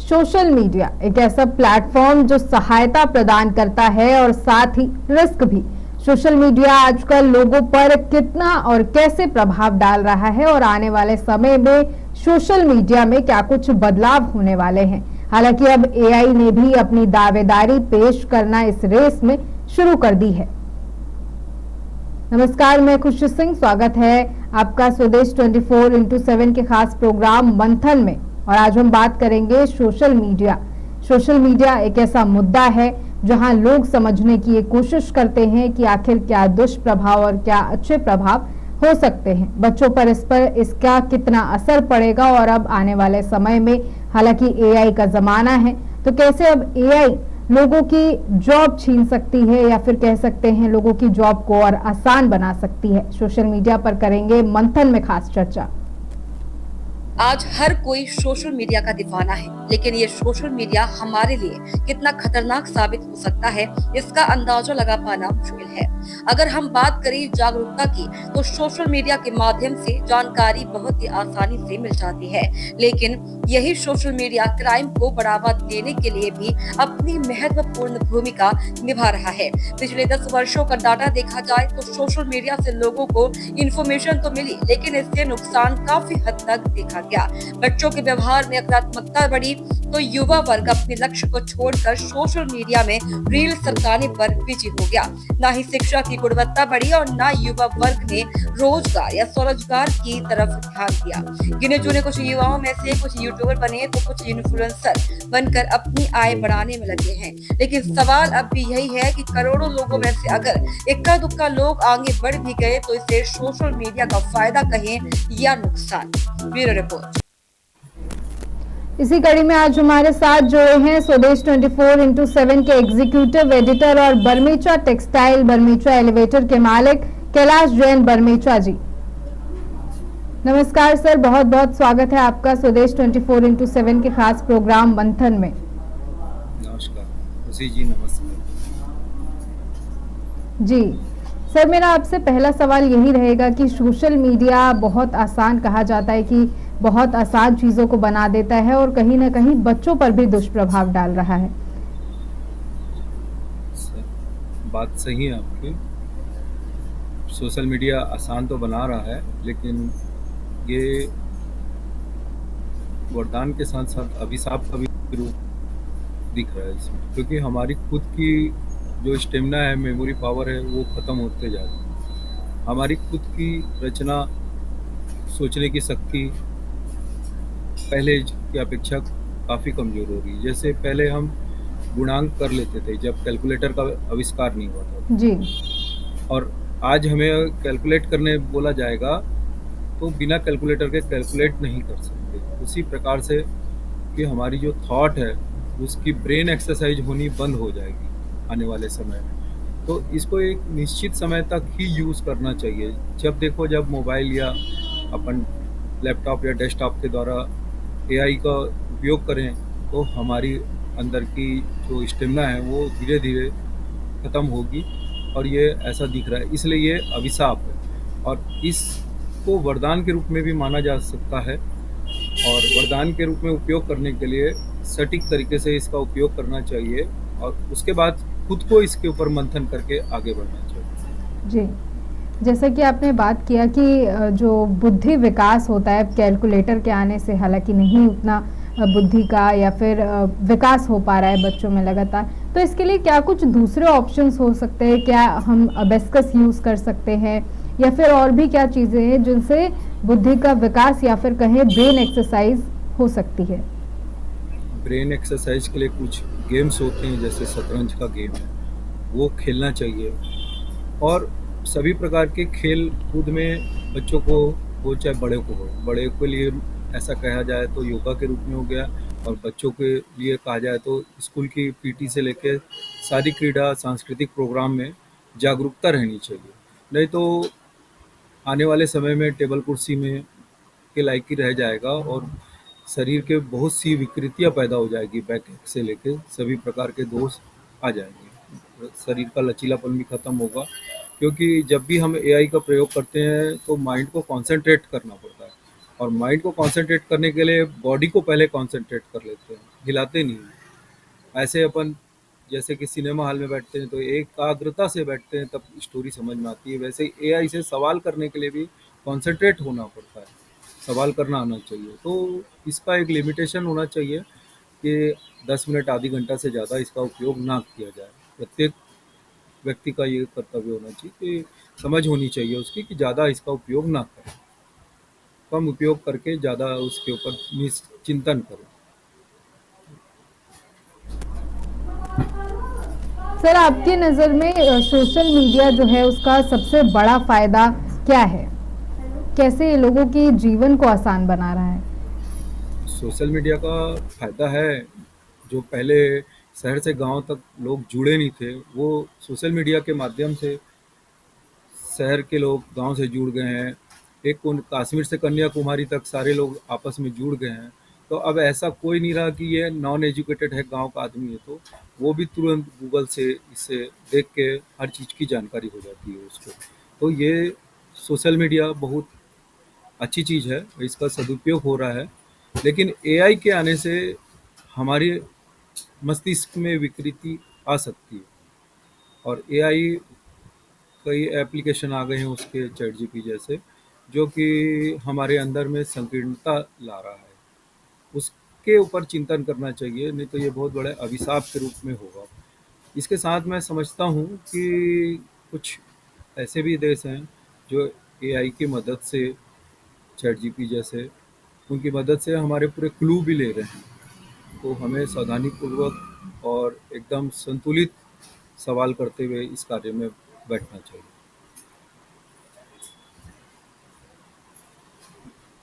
Social media एक ऐसा platform जो सहायता प्रदान करता है और साथ ही रिस्क भी। सोशल मीडिया आजकल लोगों पर कितना और कैसे प्रभाव डाल रहा है और आने वाले समय में सोशल मीडिया में क्या कुछ बदलाव होने वाले हैं। हालांकि अब एआई ने भी अपनी दावेदारी पेश करना इस रेस में शुरू कर दी है। नमस्कार, मैं खुशी सिंह, स्वागत है आपका स्वदेश 24x7 के खास प्रोग्राम मंथन में। और आज हम बात करेंगे सोशल मीडिया। सोशल मीडिया एक ऐसा मुद्दा है जहां लोग समझने की कोशिश करते हैं कि आखिर क्या दुष्प्रभाव और क्या अच्छे प्रभाव हो सकते हैं। बच्चों पर इसका कितना असर पड़ेगा और अब आने वाले समय में, हालांकि एआई का जमाना है, तो कैसे अब एआई लोगों की जॉब छीन सकती है या फिर कह सकते हैं लोगों की जॉब को और आसान बना सकती है। सोशल मीडिया पर करेंगे मंथन में खास चर्चा। आज हर कोई सोशल मीडिया का दीवाना है, लेकिन ये सोशल मीडिया हमारे लिए कितना खतरनाक साबित हो सकता है, इसका अंदाजा लगा पाना मुश्किल है। अगर हम बात करें जागरूकता की, तो सोशल मीडिया के माध्यम से जानकारी बहुत ही आसानी से मिल जाती है, लेकिन यही सोशल मीडिया क्राइम को बढ़ावा देने के लिए भी अपनी महत्वपूर्ण भूमिका निभा रहा है। पिछले 10 वर्षों का डाटा देखा जाए तो सोशल मीडिया से लोगों को इंफॉर्मेशन तो मिली, लेकिन इससे नुकसान काफी हद तक देखा गया। बच्चों के व्यवहार में नकारात्मकता बढ़ी तो युवा वर्ग अपने लक्ष्य को छोड़कर सोशल मीडिया में रील सरकाने पर बिजी हो गया। न ही शिक्षा की गुणवत्ता बढ़ी और न युवा वर्ग ने रोजगार या स्वरोजगार की तरफ ध्यान दिया। गिने चुने कुछ युवाओं में से कुछ यूट्यूबर बने तो कुछ इन्फ्लुएंसर बनकर अपनी आय बढ़ाने में लगे हैं, लेकिन सवाल अब भी यही है कि करोड़ों लोगों में से अगर इक्का दुक्का लोग आगे बढ़ भी गए तो इसे सोशल मीडिया का फायदा कहें या नुकसान। Bureau report. इसी कड़ी में आज हमारे साथ जुड़े हैं स्वदेश 24x7 के एग्जीक्यूटिव एडिटर और बरमेचा टेक्सटाइल बरमेचा एलिवेटर के मालिक कैलाश जैन बरमेचा जी। नमस्कार सर, बहुत बहुत स्वागत है आपका स्वदेश 24x7 के खास प्रोग्राम मंथन में। नमस्कार खुशी जी, नमस्कार जी। सर, मेरा आपसे पहला सवाल यही रहेगा कि सोशल मीडिया बहुत आसान कहा जाता है कि बहुत आसान चीज़ों को बना देता है और कहीं ना कहीं बच्चों पर भी दुष्प्रभाव डाल रहा है। बात सही है आपकी। सोशल मीडिया आसान तो बना रहा है, लेकिन ये वरदान के साथ साथ अभिशाप का भी रूप दिख रहा है इसमें, क्योंकि हमारी खुद की जो स्टेमिना है, मेमोरी पावर है, वो ख़त्म होते जा रही है। हमारी खुद की रचना, सोचने की शक्ति पहले की अपेक्षा काफ़ी कमज़ोर हो रही है। जैसे पहले हम गुणांक कर लेते थे जब कैलकुलेटर का आविष्कार नहीं हुआ था जी, और आज हमें कैलकुलेट करने बोला जाएगा तो बिना कैलकुलेटर के कैलकुलेट नहीं कर सकते। उसी प्रकार से कि हमारी जो थॉट है उसकी ब्रेन एक्सरसाइज होनी बंद हो जाएगी आने वाले समय में। तो इसको एक निश्चित समय तक ही यूज़ करना चाहिए। जब देखो, जब मोबाइल या अपन लैपटॉप या डेस्कटॉप के द्वारा एआई का उपयोग करें तो हमारी अंदर की जो स्टेमिना है वो धीरे धीरे ख़त्म होगी, और ये ऐसा दिख रहा है। इसलिए ये अभिशाप है और इसको वरदान के रूप में भी माना जा सकता है। और वरदान के रूप में उपयोग करने के लिए सटीक तरीके से इसका उपयोग करना चाहिए और उसके बाद खुद को इसके ऊपर मंथन करके आगे बढ़ना चाहिए। जी। जैसा कि आपने बात किया कि जो बुद्धि विकास होता है कैलकुलेटर के आने से, हालांकि नहीं उतना बुद्धि का या फिर विकास हो पा रहा है बच्चों में लगातार, तो इसके लिए क्या कुछ दूसरे ऑप्शंस हो सकते हैं? क्या हम अबेस्कस यूज़ कर सकते हैं या फिर और भी क्या चीज़ें हैं जिनसे बुद्धि का विकास या फिर कहें ब्रेन एक्सरसाइज हो सकती है? ब्रेन एक्सरसाइज के लिए कुछ गेम्स होते हैं, जैसे शतरंज का गेम है, वो खेलना चाहिए। और सभी प्रकार के खेल कूद में बच्चों को हो चाहे बड़े को हो, बड़े के लिए ऐसा कहा जाए तो योगा के रूप में हो गया, और बच्चों के लिए कहा जाए तो स्कूल की पीटी से लेकर सारी क्रीड़ा सांस्कृतिक प्रोग्राम में जागरूकता रहनी चाहिए। नहीं तो आने वाले समय में टेबल कुर्सी में के लायक ही रह जाएगा और शरीर के बहुत सी विकृतियां पैदा हो जाएगी। बैक से लेकर सभी प्रकार के दोष आ जाएंगे, शरीर का लचीलापन भी खत्म होगा। क्योंकि जब भी हम एआई का प्रयोग करते हैं तो माइंड को कंसंट्रेट करना पड़ता है, और माइंड को कंसंट्रेट करने के लिए बॉडी को पहले कंसंट्रेट कर लेते हैं, हिलाते नहीं हैं। ऐसे अपन जैसे कि सिनेमा हॉल में बैठते हैं तो एकाग्रता से बैठते हैं तब स्टोरी समझ में आती है, वैसे ही एआई से सवाल करने के लिए भी कंसंट्रेट होना पड़ता है, सवाल करना आना चाहिए। तो इसका एक लिमिटेशन होना चाहिए कि 10 मिनट आधी घंटा से ज़्यादा इसका उपयोग ना किया जाए। प्रत्येक व्यक्ति का ये कर्तव्य होना चाहिए कि समझ होनी चाहिए उसकी कि ज़्यादा इसका उपयोग ना करें, कम उपयोग करके ज़्यादा उसके ऊपर चिंतन करें। सर, आपकी नज़र में सोशल मीडिया जो है उसका सबसे बड़ा फायदा क्या है? कैसे ये लोगों के जीवन को आसान बना रहा है? सोशल मीडिया का फायदा है, जो पहले शहर से गांव तक लोग जुड़े नहीं थे वो सोशल मीडिया के माध्यम से शहर के लोग गांव से जुड़ गए हैं। एक कश्मीर से कन्याकुमारी तक सारे लोग आपस में जुड़ गए हैं। तो अब ऐसा कोई नहीं रहा कि ये नॉन एजुकेटेड है, गांव का आदमी है, तो वो भी तुरंत गूगल से इसे देख के हर चीज़ की जानकारी हो जाती है उसको। तो ये सोशल मीडिया बहुत अच्छी चीज़ है, इसका सदुपयोग हो रहा है। लेकिन एआई के आने से हमारे मस्तिष्क में विकृति आ सकती है, और एआई कई एप्लीकेशन आ गए हैं उसके, चैट जीपी जैसे, जो कि हमारे अंदर में संकीर्णता ला रहा है। उसके ऊपर चिंतन करना चाहिए, नहीं तो ये बहुत बड़े अभिशाप के रूप में होगा। इसके साथ मैं समझता हूँ कि कुछ ऐसे भी देश हैं जो एआई की मदद से, चैट जीपी जैसे, उनकी मदद से हमारे पूरे क्लू भी ले रहे हैं। तो हमें सावधानीपूर्वक और एकदम संतुलित सवाल करते हुए इस कार्य में बैठना चाहिए।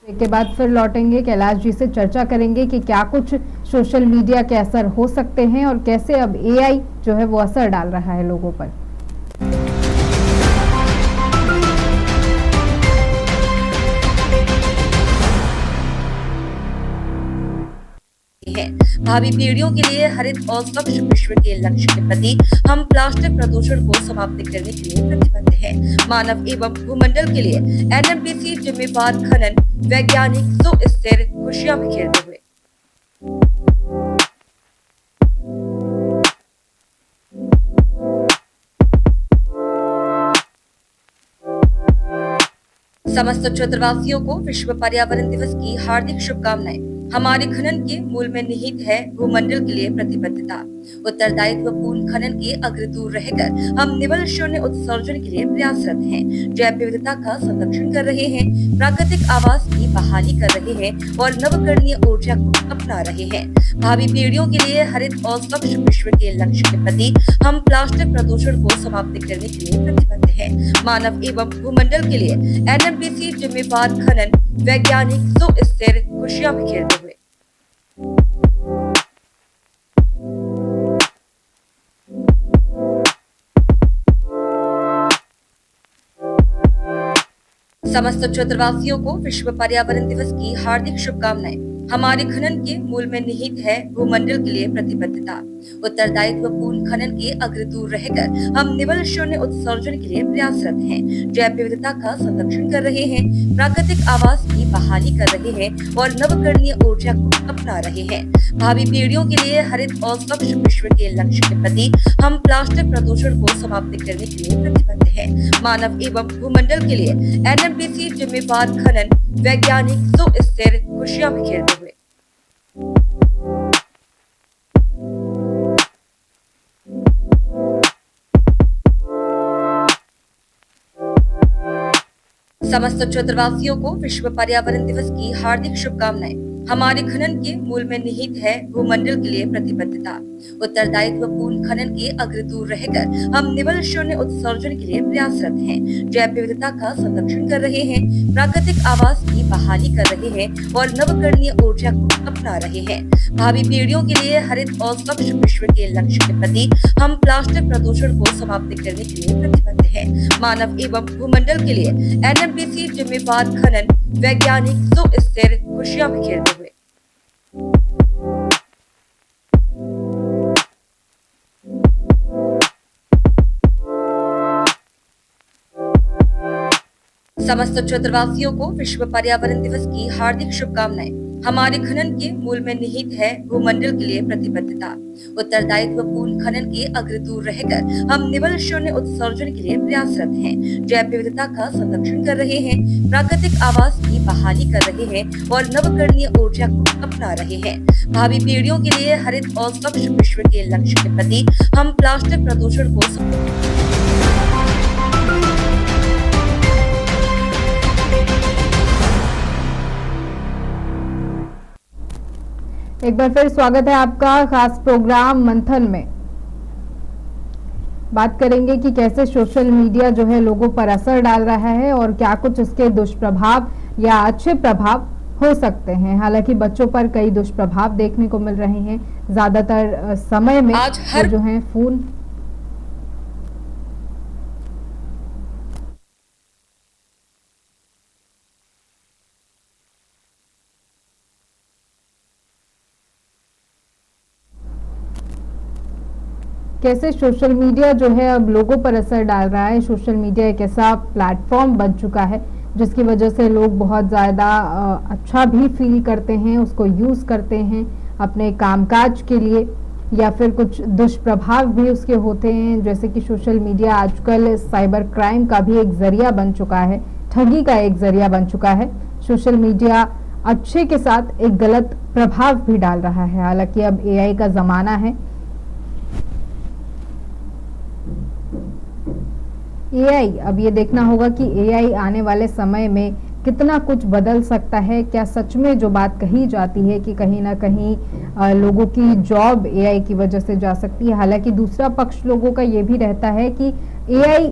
के बाद फिर लौटेंगे, कैलाश जी से चर्चा करेंगे कि क्या कुछ सोशल मीडिया के असर हो सकते हैं और कैसे अब एआई जो है वो असर डाल रहा है लोगों पर। है। भावी पीढ़ियों के लिए हरित और स्वच्छ विश्व के लक्ष्य के प्रति हम प्लास्टिक प्रदूषण को समाप्त करने के लिए प्रतिबद्ध हैं। मानव एवं भूमंडल के लिए एनएमडीसी जिम्मेवार खनन वैज्ञानिक सुस्थिर खुशियां बिखेरते हुए। समस्त क्षेत्रवासियों को विश्व पर्यावरण दिवस की हार्दिक शुभकामनाएं। हमारे खनन के मूल में निहित है भूमंडल के लिए प्रतिबद्धता। उत्तरदायित्व पूर्ण खनन के अग्रदूर रहकर हम निवल शून्य उत्सर्जन के लिए प्रयासरत हैं, जैव विविधता का संरक्षण कर रहे हैं, प्राकृतिक आवास की बहाली कर रहे हैं और नवकरणीय ऊर्जा को अपना रहे हैं। भावी पीढ़ियों के लिए हरित और स्वच्छ विश्व के लक्ष्य के प्रति हम प्लास्टिक प्रदूषण को समाप्त करने के लिए प्रतिबद्ध हैं। मानव एवं भूमंडल के लिए एनएमडीसी जिम्मेवार खनन वैज्ञानिक सुस्थिर खुशियां बिखेरते हुए। समस्त क्षेत्रवासियों को विश्व पर्यावरण दिवस की हार्दिक शुभकामनाएं। हमारे खनन के मूल में निहित है भूमंडल के लिए प्रतिबद्धता। उत्तरदायित्व पूर्ण खनन के अग्रदूर रहकर हम निवल शून्य उत्सर्जन के लिए प्रयासरत हैं, जैव विविधता का संरक्षण कर रहे हैं, प्राकृतिक आवास की बहाली कर रहे हैं और नवकरणीय ऊर्जा को अपना रहे हैं। भावी पीढ़ियों के लिए हरित और स्वच्छ विश्व के लक्ष्य के प्रति हम प्लास्टिक प्रदूषण को समाप्त करने के लिए प्रतिबद्ध हैं। मानव एवं भूमंडल के लिए एनएमडीसी जिम्मेवार खनन वैज्ञानिक सुस्थिर खुशियां बिखेरते हुए। समस्त क्षेत्रवासियों को विश्व पर्यावरण दिवस की हार्दिक शुभकामनाएं। हमारे खनन के मूल में निहित है भूमंडल के लिए प्रतिबद्धता। उत्तरदायित्व पूर्ण खनन के अग्रदूर रहकर हम निवल शून्य उत्सर्जन के लिए प्रयासरत हैं, जैव विविधता का संरक्षण कर रहे हैं, प्राकृतिक आवास की बहाली कर रहे हैं और नवकरणीय ऊर्जा को अपना रहे हैं। भावी पीढ़ियों के लिए हरित और स्वच्छ विश्व के लक्ष्य के प्रति हम प्लास्टिक प्रदूषण को समाप्त करने के लिए प्रतिबद्ध हैं। मानव एवं भूमंडल के लिए एनएमडीसी जिम्मेवार खनन वैज्ञानिक सुस्थिर खुशियां बिखेरते हुए। समस्त क्षेत्रवासियों को विश्व पर्यावरण दिवस की हार्दिक शुभकामनाएं। हमारे खनन के मूल में निहित है भूमंडल के लिए प्रतिबद्धता। उत्तरदायित्व पूर्ण खनन के अग्रदूर रहकर हम निवल शून्य उत्सर्जन के लिए प्रयासरत हैं, जैव विविधता का संरक्षण कर रहे हैं, प्राकृतिक आवास की बहाली कर रहे हैं और नवकरणीय ऊर्जा को अपना रहे हैं। भावी पीढ़ियों के लिए हरित और स्वच्छ विश्व के लक्ष्य के प्रति हम प्लास्टिक प्रदूषण को एक बार फिर स्वागत है आपका खास प्रोग्राम मंथन में। बात करेंगे कि कैसे सोशल मीडिया जो है लोगों पर असर डाल रहा है और क्या कुछ इसके दुष्प्रभाव या अच्छे प्रभाव हो सकते हैं। हालांकि बच्चों पर कई दुष्प्रभाव देखने को मिल रहे हैं। ज्यादातर समय में आज हर जो है फोन कैसे सोशल मीडिया जो है अब लोगों पर असर डाल रहा है। सोशल मीडिया एक ऐसा प्लेटफॉर्म बन चुका है जिसकी वजह से लोग बहुत ज़्यादा अच्छा भी फील करते हैं, उसको यूज़ करते हैं अपने कामकाज के लिए, या फिर कुछ दुष्प्रभाव भी उसके होते हैं। जैसे कि सोशल मीडिया आजकल साइबर क्राइम का भी एक जरिया बन चुका है, ठगी का एक जरिया बन चुका है। सोशल मीडिया अच्छे के साथ एक गलत प्रभाव भी डाल रहा है। हालांकि अब AI का ज़माना है। AI, अब ये देखना होगा कि AI आने वाले समय में कितना कुछ बदल सकता है। क्या सच में जो बात कही जाती है कि कहीं ना कहीं लोगों की जॉब AI की वजह से जा सकती है। हालांकि दूसरा पक्ष लोगों का ये भी रहता है कि AI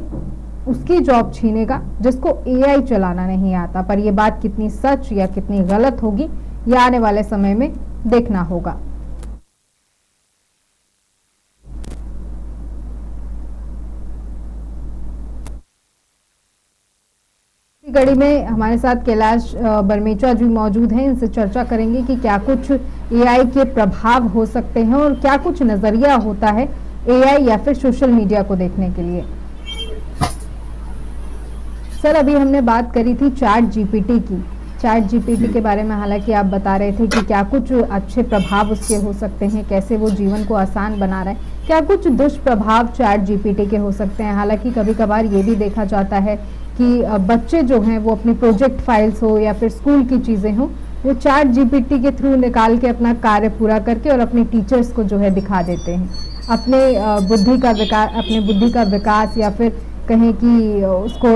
उसकी जॉब छीनेगा जिसको AI चलाना नहीं आता। पर ये बात कितनी सच या कितनी गलत होगी, ये आने वाले समय में देखना होगा। कड़ी में हमारे साथ कैलाश बरमेचा जी मौजूद हैं। इनसे चर्चा करेंगे कि क्या कुछ AI के प्रभाव हो सकते हैं और क्या कुछ नजरिया होता है AI या फिर सोशल मीडिया को देखने के लिए। सर, अभी हमने बात करी थी ChatGPT की। ChatGPT के बारे में हालांकि आप बता रहे थे कि क्या कुछ अच्छे प्रभाव उसके हो सकते हैं, कैसे वो जीवन को आसान बना रहा है। क्या कुछ दुष्प्रभाव ChatGPT के हो सकते हैं। हालांकि कभी कभार ये भी देखा जाता है कि बच्चे जो हैं वो अपनी प्रोजेक्ट फाइल्स हो या फिर स्कूल की चीज़ें हो, वो ChatGPT के थ्रू निकाल के अपना कार्य पूरा करके और अपने टीचर्स को जो है दिखा देते हैं। अपने बुद्धि का विकास या फिर कहें कि उसको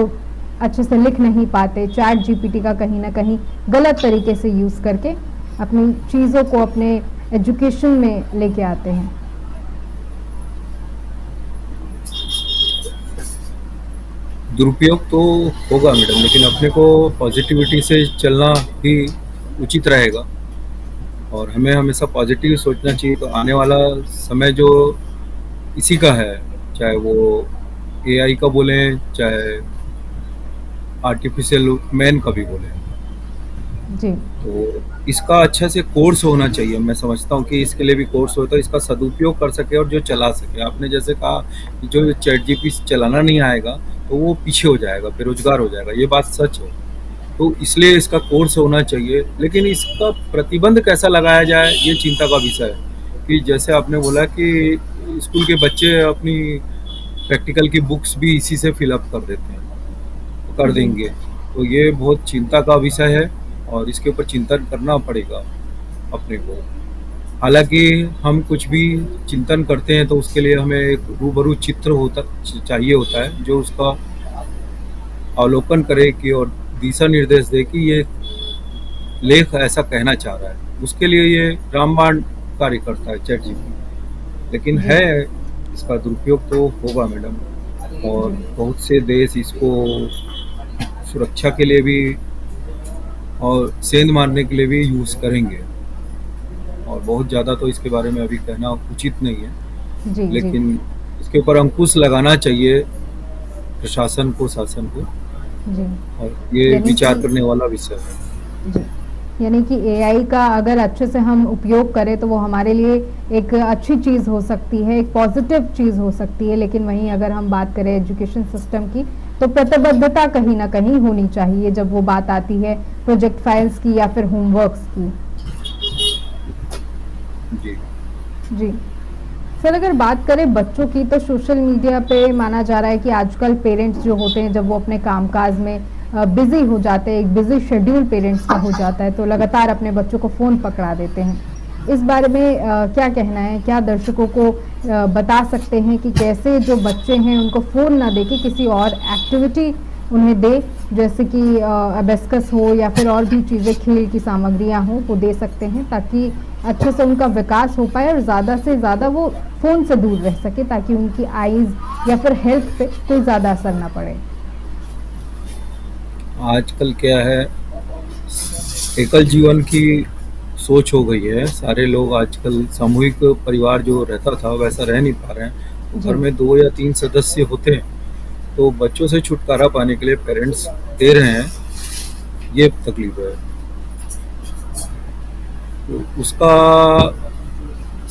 अच्छे से लिख नहीं पाते। ChatGPT का कहीं ना कहीं गलत तरीके से यूज़ करके अपनी चीज़ों को अपने एजुकेशन में लेके आते हैं। दुरुपयोग तो होगा मैडम, लेकिन अपने को पॉजिटिविटी से चलना ही उचित रहेगा और हमें हमेशा पॉजिटिव सोचना चाहिए। तो आने वाला समय जो इसी का है, चाहे वो AI का बोलें, चाहे आर्टिफिशियल मैन का भी बोलें, जी, तो इसका अच्छा से कोर्स होना चाहिए। मैं समझता हूँ कि इसके लिए भी कोर्स होता है, इसका सदुपयोग कर सके और जो चला सके। आपने जैसे कहा कि जो ChatGPT चलाना नहीं आएगा तो वो पीछे हो जाएगा, बेरोजगार हो जाएगा, ये बात सच है। तो इसलिए इसका कोर्स होना चाहिए, लेकिन इसका प्रतिबंध कैसा लगाया जाए ये चिंता का विषय है। कि जैसे आपने बोला कि स्कूल के बच्चे अपनी प्रैक्टिकल की बुक्स भी इसी से फिलअप कर देते हैं, कर देंगे, तो ये बहुत चिंता का विषय है और इसके ऊपर चिंतन करना पड़ेगा अपने को। हालांकि हम कुछ भी चिंतन करते हैं तो उसके लिए हमें एक रूबरू चित्र चाहिए होता है जो उसका अवलोकन करे कि और दिशा निर्देश दे कि ये लेख ऐसा कहना चाह रहा है। उसके लिए ये रामबाण कार्य करता है ChatGPT। लेकिन है, इसका दुरुपयोग तो होगा मैडम, और बहुत से देश इसको सुरक्षा के लिए भी और सेंध मारने के लिए भी यूज़ करेंगे, और बहुत ज़्यादा तो इसके बारे में अभी कहना उचित नहीं है। जी, लेकिन इसके ऊपर अंकुश लगाना चाहिए प्रशासन को, शासन को, जी, और ये विचार करने वाला विषय है। जी, यानी कि AI का अगर अच्छे से हम उपयोग करें तो वो हमारे लिए एक अच्छी चीज़ हो सकती है, एक पॉजिटिव चीज़ हो सकती है। लेकिन वहीं अगर हम बात करें एजुकेशन सिस्टम की तो प्रतिबद्धता कहीं ना कहीं होनी चाहिए जब वो बात आती है प्रोजेक्ट फाइल्स की या फिर होमवर्क्स की। जी जी सर, अगर बात करें बच्चों की तो सोशल मीडिया पे माना जा रहा है कि आजकल पेरेंट्स जो होते हैं जब वो अपने कामकाज में बिजी हो जाते हैं, एक बिजी शेड्यूल पेरेंट्स का हो जाता है, तो लगातार अपने बच्चों को फ़ोन पकड़ा देते हैं। इस बारे में क्या कहना है, क्या दर्शकों को बता सकते हैं कि कैसे जो बच्चे हैं उनको फ़ोन ना दे के किसी और एक्टिविटी उन्हें दे, जैसे कि अबेस्कस हो या फिर और भी चीज़ें, खेल की सामग्रियां हो, वो दे सकते हैं ताकि अच्छे से उनका विकास हो पाए और ज़्यादा से ज़्यादा वो फ़ोन से दूर रह सके, ताकि उनकी आईज़ या फिर हेल्थ पे कोई ज़्यादा असर ना पड़े। आजकल क्या है, एकल जीवन की सोच हो गई है। सारे लोग आजकल सामूहिक परिवार जो रहता था वैसा रह नहीं पा रहे हैं। घर में 2 या 3 सदस्य होते हैं, तो बच्चों से छुटकारा पाने के लिए पेरेंट्स दे रहे हैं, ये तकलीफ है। तो उसका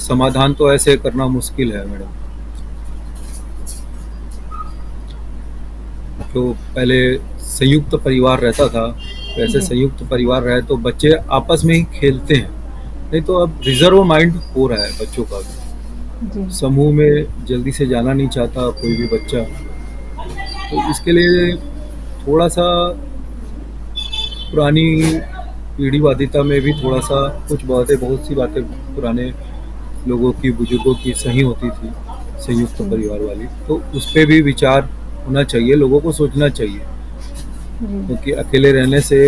समाधान तो ऐसे करना मुश्किल है मैडम। जो पहले संयुक्त परिवार रहता था, वैसे संयुक्त परिवार रहे तो बच्चे आपस में ही खेलते हैं, नहीं तो अब रिजर्व माइंड हो रहा है बच्चों का भी। समूह में जल्दी से जाना नहीं चाहता कोई भी बच्चा, तो इसके लिए थोड़ा सा पुरानी पीढ़ीवादिता में भी थोड़ा सा बहुत सी बातें पुराने लोगों की, बुजुर्गों की सही होती थी, संयुक्त परिवार वाली, तो उस पर भी विचार होना चाहिए, लोगों को सोचना चाहिए। क्योंकि अकेले रहने से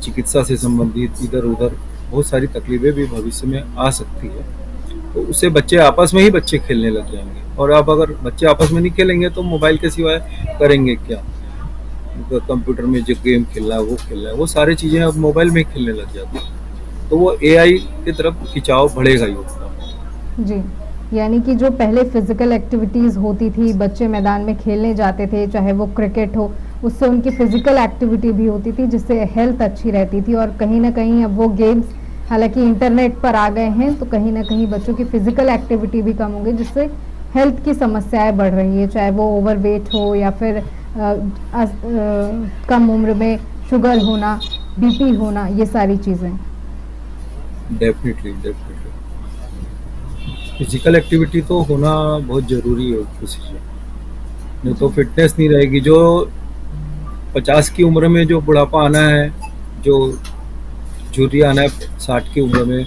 चिकित्सा से संबंधित इधर उधर बहुत सारी तकलीफें भी भविष्य में आ सकती है, तो उससे बच्चे आपस में ही खेलने लग जाएंगे। और अब अगर बच्चे आपस में नहीं खेलेंगे तो मोबाइल के सिवाय करेंगे क्या? कंप्यूटर में जो गेम खेलना है, वो खेलना है, वो सारी चीज़ें अब मोबाइल में खेलने लग जाती हैं, तो वो AI की तरफ खिंचाव बढ़ेगा ही उसका। जी, यानी कि जो पहले फिजिकल एक्टिविटीज़ होती थी, बच्चे मैदान में खेलने जाते थे, चाहे वो क्रिकेट हो, उससे उनकी फिजिकल एक्टिविटी भी होती थी जिससे हेल्थ अच्छी रहती थी। और कहीं ना कहीं अब वो गेम्स हालांकि इंटरनेट पर आ गए हैं, तो कहीं ना कहीं बच्चों की फिजिकल एक्टिविटी भी कम हो गई, जिससे हेल्थ की समस्याएं बढ़ रही है, चाहे वो ओवरवेट हो या फिर कम उम्र में शुगर होना, BP होना, ये सारी चीज़ें। डेफिनेटली फिजिकल एक्टिविटी तो होना बहुत ज़रूरी है किसी से, नहीं तो फिटनेस नहीं रहेगी। जो 50 की उम्र में जो बुढ़ापा आना है, जो झुर्री आना है 60 की उम्र में,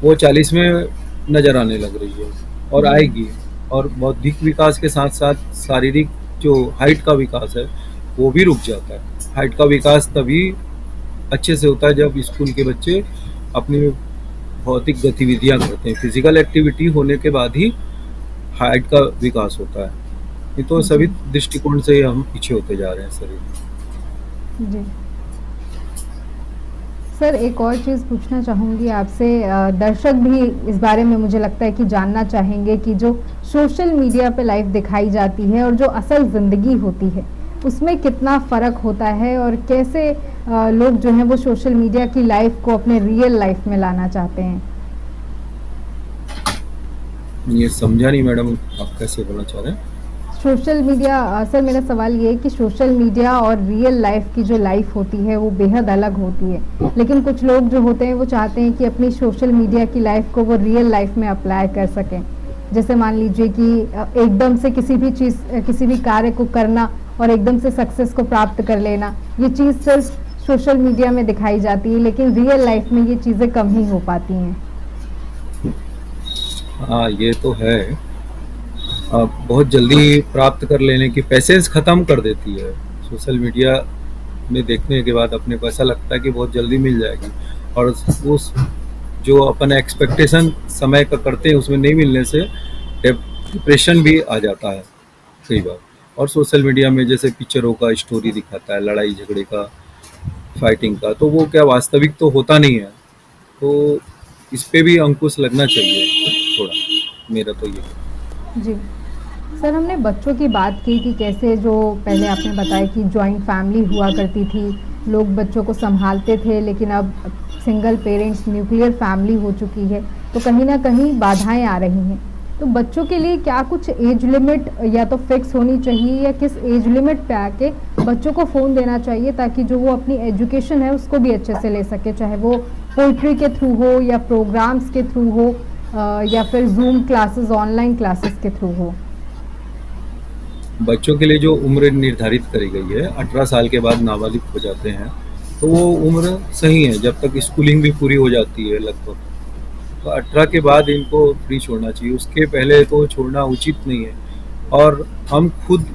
वो 40 में नज़र आने लग रही है और आएगी। और बौद्धिक विकास के साथ साथ शारीरिक जो हाइट का विकास है वो भी रुक जाता है। हाइट का विकास तभी अच्छे से होता है जब स्कूल के बच्चे अपनी भौतिक गतिविधियां करते हैं, फिजिकल एक्टिविटी होने के बाद ही हाइट का विकास होता है, नहीं तो सभी दृष्टिकोण से हम पीछे होते जा रहे हैं शरीर। जी सर, एक और चीज़ पूछना चाहूँगी आपसे, दर्शक भी इस बारे में मुझे लगता है कि जानना चाहेंगे कि जो सोशल मीडिया पे लाइफ दिखाई जाती है और जो असल ज़िंदगी होती है उसमें कितना फ़र्क होता है, और कैसे लोग जो हैं वो सोशल मीडिया की लाइफ को अपने रियल लाइफ में लाना चाहते हैं। ये समझा नहीं मैडम, आप कैसे बोलना चाह रहे हैं? सोशल मीडिया, सर मेरा सवाल ये है कि सोशल मीडिया और रियल लाइफ की जो लाइफ होती है वो बेहद अलग होती है, लेकिन कुछ लोग जो होते हैं वो चाहते हैं कि अपनी सोशल मीडिया की लाइफ को वो रियल लाइफ में अप्लाई कर सकें। जैसे मान लीजिए कि एकदम से किसी भी चीज़, किसी भी कार्य को करना और एकदम से सक्सेस को प्राप्त कर लेना, ये चीज़ सिर्फ सोशल मीडिया में दिखाई जाती है, लेकिन रियल लाइफ में ये चीज़ें कम ही हो पाती हैं। हाँ, ये तो है। बहुत जल्दी प्राप्त कर लेने की पेशेंस ख़त्म कर देती है सोशल मीडिया में देखने के बाद। अपने को ऐसा लगता है कि बहुत जल्दी मिल जाएगी, और उस जो अपन एक्सपेक्टेशन समय का करते हैं उसमें नहीं मिलने से डिप्रेशन भी आ जाता है कई बार। और सोशल मीडिया में जैसे पिक्चरों का स्टोरी दिखाता है, लड़ाई झगड़े का, फाइटिंग का, तो वो क्या वास्तविक तो होता नहीं है। तो इस पे भी अंकुश लगना चाहिए थोड़ा, मेरा तो ये। जी सर, हमने बच्चों की बात की कि कैसे जो पहले आपने बताया कि जॉइंट फैमिली हुआ करती थी, लोग बच्चों को संभालते थे, लेकिन अब सिंगल पेरेंट्स न्यूक्लियर फैमिली हो चुकी है, तो कहीं ना कहीं बाधाएं आ रही हैं। तो बच्चों के लिए क्या कुछ एज लिमिट या तो फिक्स होनी चाहिए, या किस एज लिमिट पे आके बच्चों को फ़ोन देना चाहिए ताकि जो वो अपनी एजुकेशन है उसको भी अच्छे से ले सके, चाहे वो पोइट्री के थ्रू हो या प्रोग्राम्स के थ्रू हो या फिर जूम क्लासेस, ऑनलाइन क्लासेस के थ्रू हो? बच्चों के लिए जो उम्र निर्धारित करी गई है 18 साल के बाद नाबालिग हो जाते हैं, तो वो उम्र सही है जब तक स्कूलिंग भी पूरी हो जाती है लगभग। तो 18 के बाद इनको फ्री छोड़ना चाहिए, उसके पहले तो छोड़ना उचित नहीं है। और हम खुद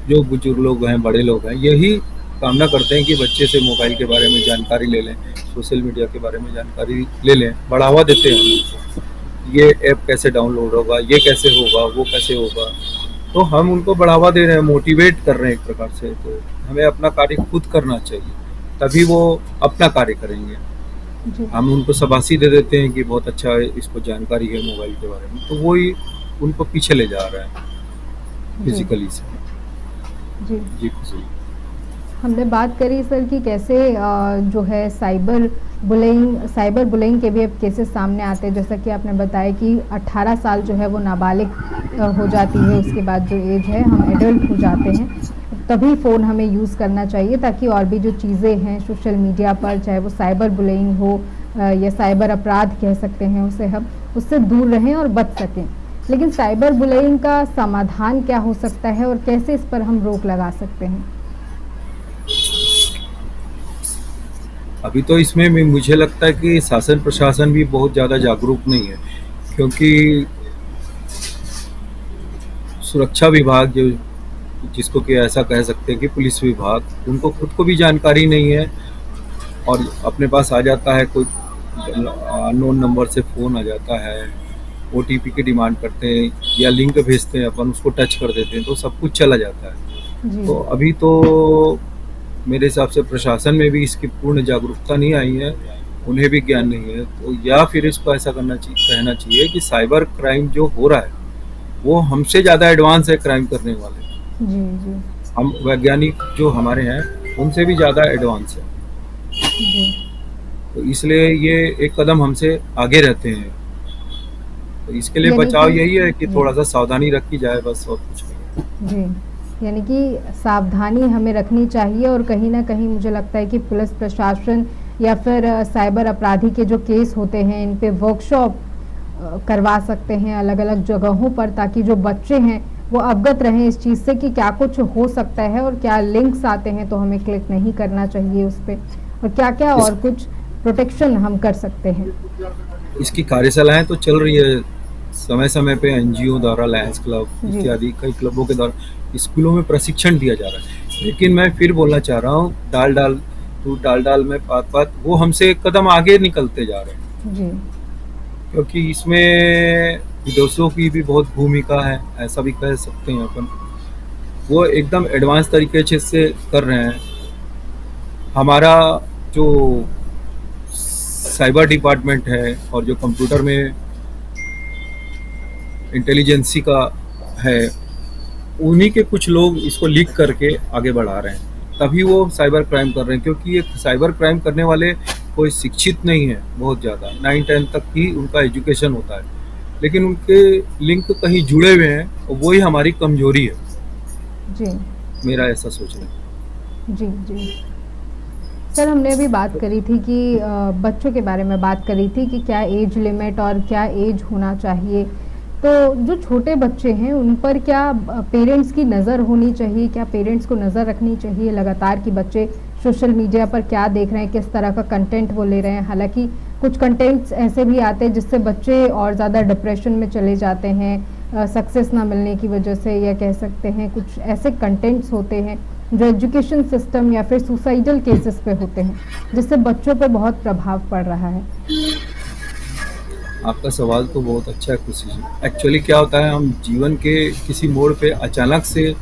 जो बुजुर्ग लोग हैं, बड़े लोग हैं, यही कामना करते हैं कि बच्चे से मोबाइल के बारे में जानकारी ले लें, सोशल मीडिया के बारे में जानकारी ले लें, बढ़ावा देते हैं हम उनको। ये ऐप कैसे डाउनलोड होगा, ये कैसे होगा, वो कैसे होगा, तो हम उनको बढ़ावा दे रहे हैं, मोटिवेट कर रहे हैं एक प्रकार से। तो हमें अपना कार्य खुद करना चाहिए, तभी वो अपना कार्य करेंगे। जी हम उनको शाबाशी दे देते हैं कि बहुत अच्छा है, इसको जानकारी है मोबाइल के बारे में, तो वो ही उनको पीछे ले जा रहा है जी फिजिकली से। जी। जी खुशी। हमने बात करी सर कि कैसे जो है साइबर बुलिंग के भी अब केसेस सामने आते हैं, जैसा कि आपने बताया कि 18 साल जो है वो नाबालिग हो जाती है, उसके बाद जो एज है हम एडल्ट हो जाते हैं, तभी फ़ोन हमें यूज़ करना चाहिए ताकि और भी जो चीज़ें हैं सोशल मीडिया पर, चाहे वो साइबर बुलिंग हो या साइबर अपराध कह सकते हैं उसे, हम उससे दूर रहें और बच सकें। लेकिन साइबर बुलिंग का समाधान क्या हो सकता है और कैसे इस पर हम रोक लगा सकते हैं? अभी तो इसमें मुझे लगता है कि शासन प्रशासन भी बहुत ज़्यादा जागरूक नहीं है, क्योंकि सुरक्षा विभाग जो, जिसको कि ऐसा कह सकते हैं कि पुलिस विभाग, उनको खुद को भी जानकारी नहीं है और अपने पास आ जाता है कोई अननोन नंबर से फ़ोन आ जाता है, ओटीपी की डिमांड करते हैं या लिंक भेजते हैं, अपन उसको टच कर देते हैं तो सब कुछ चला जाता है। जी तो अभी तो मेरे हिसाब से प्रशासन में भी इसकी पूर्ण जागरूकता नहीं आई है, उन्हें भी ज्ञान नहीं है। तो या फिर इसको ऐसा कहना चाहिए कि साइबर क्राइम जो हो रहा है वो हमसे ज़्यादा एडवांस है क्राइम करने वाले। जी जी हम वैज्ञानिक जो हमारे हैं उनसे भी ज़्यादा एडवांस है, जी। तो इसलिए ये एक कदम हमसे आगे रहते हैं। तो इसके लिए यानी बचाव कि यही है कि जी थोड़ा सा सावधानी रखी जाए, बस और कुछ नहीं। जी, यानी कि सावधानी हमें रखनी चाहिए और कहीं न कहीं मुझे लगता है कि पुलिस प्रशासन या फिर साइबर अपराधी के जो केस होते हैं इन पे वर्कशॉप करवा सकते हैं अलग-अलग जगहों पर, ताकि जो बच्चे हैं वो अवगत रहें इस चीज़ से कि क्या कुछ हो सकता है और क्या लिंक्स आते हैं तो हमें क्लिक नहीं करना चाहिए उस पे, और क्या-क्या इस और कुछ प्रोटेक्शन हम कर सकते हैं। इसकी कार्यशालाएँ तो चल रही है समय-समय पे, एनजीओ द्वारा, लायंस क्लब जी इत्यादि कई क्लबों के द्वारा स्कूलों में प्रशिक्षण दिया जा रहा है। लेकिन मैं फिर बोलना चाह रहा हूँ, डाल-डाल में पात-पात, वो हमसे एक कदम आगे निकलते जा रहे हैं। जी क्योंकि इसमें विदेशों की भी बहुत भूमिका है, ऐसा भी कह सकते हैं अपन। वो एकदम एडवांस तरीके से कर रहे हैं। हमारा जो साइबर डिपार्टमेंट है और जो कंप्यूटर में इंटेलिजेंसी का है, उन्हीं के कुछ लोग इसको लीक करके आगे बढ़ा रहे हैं, तभी वो साइबर क्राइम कर रहे हैं। क्योंकि ये साइबर क्राइम करने वाले कोई शिक्षित नहीं है, बहुत ज़्यादा 9-10 तक ही उनका एजुकेशन होता है, लेकिन उनके लिंक कहीं जुड़े हुए हैं और वही हमारी कमजोरी है, जी मेरा ऐसा सोचना है। जी जी। सर, हमने अभी बात करी थी कि बच्चों के बारे में बात करी थी कि क्या एज लिमिट और क्या एज होना चाहिए। तो जो छोटे बच्चे हैं उन पर क्या पेरेंट्स की नज़र होनी चाहिए, क्या पेरेंट्स को नज़र रखनी चाहिए लगातार कि बच्चे सोशल मीडिया पर क्या देख रहे हैं, किस तरह का कंटेंट वो ले रहे हैं? हालांकि कुछ कंटेंट्स ऐसे भी आते हैं जिससे बच्चे और ज़्यादा डिप्रेशन में चले जाते हैं सक्सेस ना मिलने की वजह से, या कह सकते हैं कुछ ऐसे कंटेंट्स होते हैं जो एजुकेशन सिस्टम या फिर सुसाइडल केसेस पे होते हैं, जिससे बच्चों पे बहुत प्रभाव पड़ रहा है। आपका सवाल तो बहुत अच्छा है खुशी जी। एक्चुअली क्या होता है, हम जीवन के किसी मोड़ पे अचानक से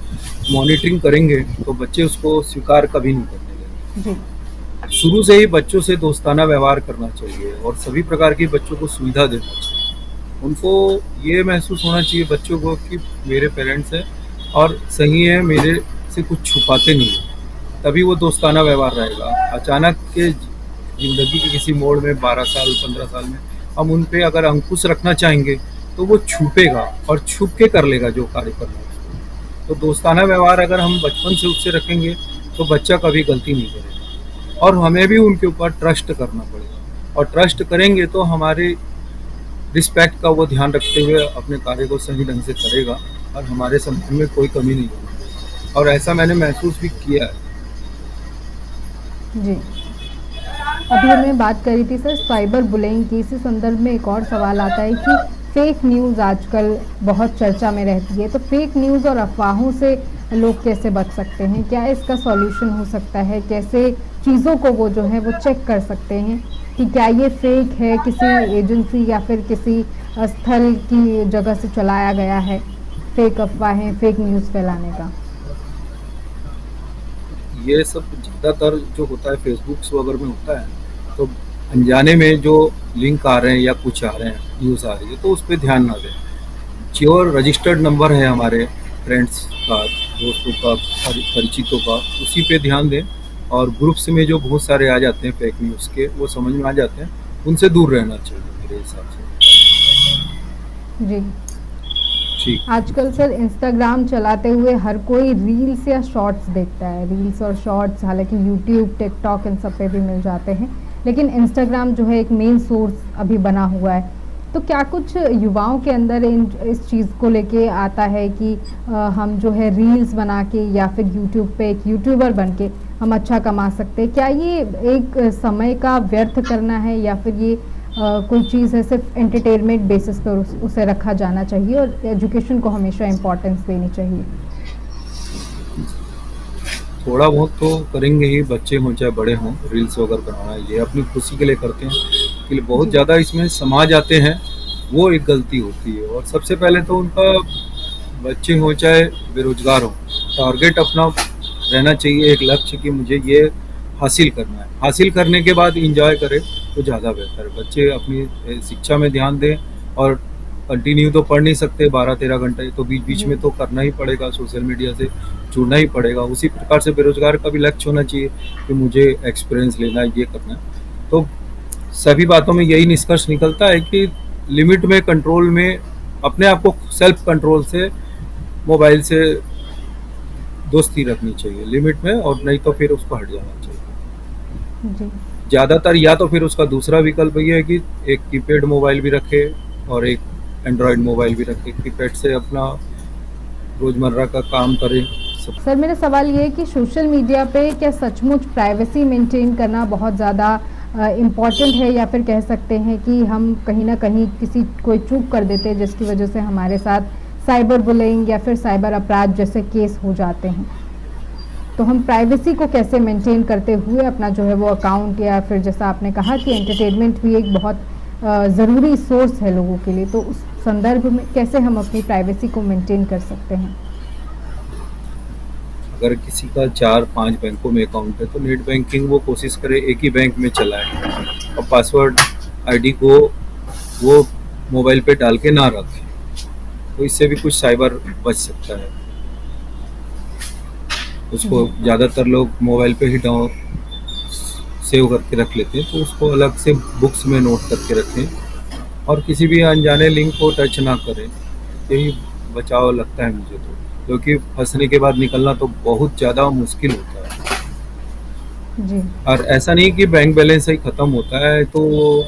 मॉनिटरिंग करेंगे तो बच्चे उसको स्वीकार कभी नहीं करने लगेंगे। जी शुरू से ही बच्चों से दोस्ताना व्यवहार करना चाहिए और सभी प्रकार की बच्चों को सुविधा देना चाहिए। उनको ये महसूस होना चाहिए बच्चों को कि मेरे पेरेंट्स हैं और सही है, मेरे से कुछ छुपाते नहीं है, तभी वो दोस्ताना व्यवहार रहेगा। अचानक के ज़िंदगी के किसी मोड़ में 12 साल 15 साल में हम उन पे अगर अंकुश रखना चाहेंगे तो वो छुपेगा और छुप के कर लेगा जो कार्य करना है उसको। तो दोस्ताना व्यवहार अगर हम बचपन से उससे रखेंगे तो बच्चा कभी गलती नहीं करेगा, और हमें भी उनके ऊपर ट्रस्ट करना पड़ेगा, और ट्रस्ट करेंगे तो हमारे रिस्पेक्ट का वो ध्यान रखते हुए अपने कार्य को सही ढंग से करेगा, और हमारे सम्मान में कोई कमी नहीं होगी। और ऐसा मैंने महसूस भी किया है। जी, अभी हमने बात करी थी सर साइबर बुलिंग की। इसी संदर्भ में एक और सवाल आता है कि फेक न्यूज़ आजकल बहुत चर्चा में रहती है, तो फेक न्यूज़ और अफवाहों से लोग कैसे बच सकते हैं? क्या इसका सॉल्यूशन हो सकता है? कैसे चीज़ों को वो जो है वो चेक कर सकते हैं कि क्या ये फेक है, किसी एजेंसी या फिर किसी स्थल की जगह से चलाया गया है, फेक अफवाहें, फेक न्यूज़ फैलाने का? ये सब ज़्यादातर जो होता है फेसबुक वगैरह में होता है, तो अनजाने में जो लिंक आ रहे हैं या कुछ आ रहे हैं, न्यूज़ आ रही है, तो उस पर ध्यान ना दें। जो रजिस्टर्ड नंबर है हमारे फ्रेंड्स का, दोस्तों का, परिचितों का, उसी पे ध्यान दें। और ग्रुप्स में जो बहुत सारे आ जाते हैं फेक न्यूज़ के, वो समझ में आ जाते हैं, उनसे दूर रहना चाहिए मेरे हिसाब से। जी, ठीक। आजकल सर इंस्टाग्राम चलाते हुए हर कोई रील्स या शॉर्ट्स देखता है। रील्स और शॉर्ट्स हालांकि यूट्यूब, टिकटॉक इन सब पे भी मिल जाते हैं, लेकिन इंस्टाग्राम जो है एक मेन सोर्स अभी बना हुआ है। तो क्या कुछ युवाओं के अंदर इस चीज़ को लेके आता है कि हम जो है रील्स बना के या फिर यूट्यूब पे एक यूट्यूबर बन के हम अच्छा कमा सकते हैं? क्या ये एक समय का व्यर्थ करना है, या फिर ये कोई चीज़ है सिर्फ एंटरटेनमेंट बेसिस पर उसे रखा जाना चाहिए और एजुकेशन को हमेशा इम्पोर्टेंस देनी चाहिए? थोड़ा बहुत तो करेंगे ही, बच्चे हों चाहे बड़े हों, रील्स वगैरह बनाना ये अपनी खुशी के लिए करते हैं, कि बहुत जी। ज़्यादा इसमें समा जाते हैं, वो एक गलती होती है। और सबसे पहले तो उनका, बच्चे हों चाहे बेरोजगार हों, टारगेट अपना रहना चाहिए, एक लक्ष्य कि मुझे ये हासिल करना है। हासिल करने के बाद इंजॉय करें तो ज़्यादा बेहतर है। बच्चे अपनी शिक्षा में ध्यान दें, और कंटिन्यू तो पढ़ नहीं सकते 12-13 घंटे, तो बीच बीच जी। में तो करना ही पड़ेगा, सोशल मीडिया से जुड़ना ही पड़ेगा। उसी प्रकार से बेरोजगार का भी लक्ष्य होना चाहिए कि मुझे एक्सपीरियंस लेना है, ये करना है। तो सभी बातों में यही निष्कर्ष निकलता है कि लिमिट में, कंट्रोल में, अपने आप को सेल्फ कंट्रोल से मोबाइल से दोस्ती रखनी चाहिए लिमिट में, और नहीं तो फिर उसको हट जाना चाहिए। जी। ज़्यादातर या तो फिर उसका दूसरा विकल्प ये है कि एक कीपैड मोबाइल भी रखे और एक एंड्रॉयड मोबाइल भी रखे। कीपैड से अपना रोज़मर्रा का काम करें सब। सर मेरा सवाल ये है कि सोशल मीडिया पे क्या सचमुच प्राइवेसी मेंटेन करना बहुत ज़्यादा इम्पॉर्टेंट है, या फिर कह सकते हैं कि हम कहीं ना कहीं कोई चूक कर देते हैं जिसकी वजह से हमारे साथ साइबर बुलिंग या फिर साइबर अपराध जैसे केस हो जाते हैं? तो हम प्राइवेसी को कैसे मेंटेन करते हुए अपना जो है वो अकाउंट, या फिर जैसा आपने कहा कि एंटरटेनमेंट भी एक बहुत ज़रूरी सोर्स है लोगों के लिए, तो उस संदर्भ में कैसे हम अपनी प्राइवेसी को मेंटेन कर सकते हैं? अगर किसी का 4-5 बैंकों में अकाउंट है, तो नेट बैंकिंग वो कोशिश करे एक ही बैंक में चलाए, और पासवर्ड आईडी को वो मोबाइल पे डाल के ना रखे, तो इससे भी कुछ साइबर बच सकता है। उसको ज़्यादातर लोग मोबाइल पे ही डाउन सेव करके रख लेते हैं, तो उसको अलग से बुक्स में नोट करके रखें, और किसी भी अनजाने लिंक को टच ना करें। यही बचाव लगता है मुझे तो, क्योंकि फंसने के बाद निकलना तो बहुत ज़्यादा मुश्किल होता है। जी। और ऐसा नहीं कि बैंक बैलेंस ही ख़त्म होता है, तो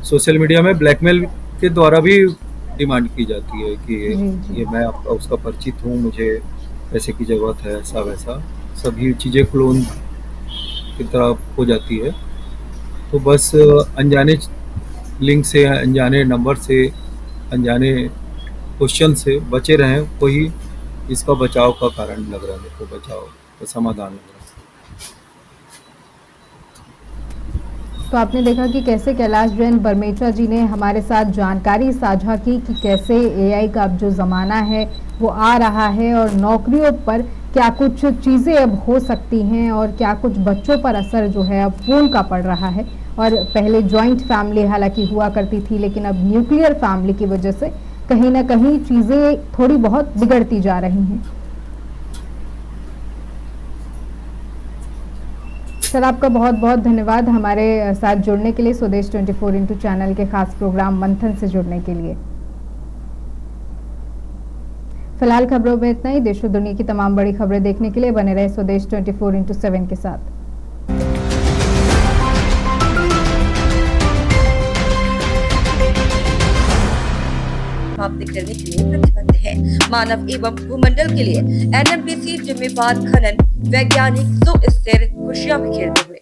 सोशल मीडिया में ब्लैकमेल के द्वारा भी डिमांड की जाती है कि जी। जी। ये मैं आपका उसका परिचित हूँ, मुझे पैसे की ज़रूरत है, ऐसा वैसा सभी चीज़ें क्लोन की तरफ हो जाती है। तो बस अनजाने लिंक से, अनजाने नंबर से, अनजाने क्वेश्चन से बचे रहें, वही इसका बचाव का कारण लग रहा है मेरे को, बचाव का समाधान लग रहा है। तो आपने देखा कि कैसे कैलाश जैन बरमेचा जी ने हमारे साथ जानकारी साझा की कि कैसे एआई का अब जो ज़माना है वो आ रहा है, और नौकरियों पर क्या कुछ चीज़ें अब हो सकती हैं, और क्या कुछ बच्चों पर असर जो है अब फ़ोन का पड़ रहा है। और पहले जॉइंट फैमिली हालांकि हुआ करती थी, लेकिन अब न्यूक्लियर फैमिली की वजह से कहीं ना कहीं चीज़ें थोड़ी बहुत बिगड़ती जा रही हैं। सर आपका बहुत बहुत धन्यवाद हमारे साथ जुड़ने के लिए, स्वदेश 24x चैनल के खास प्रोग्राम मंथन से जुड़ने के लिए। फिलहाल खबरों में इतना ही। देश और दुनिया की तमाम बड़ी खबरें देखने के लिए बने रहे स्वदेश 24/7 के साथ। समाप्त करने के लिए प्रतिबद्ध है। मानव एवं भूमंडल के लिए एनएमडीसी जिम्मेवार खनन वैज्ञानिक सुस्थिर खुशियां बिखेरते हुए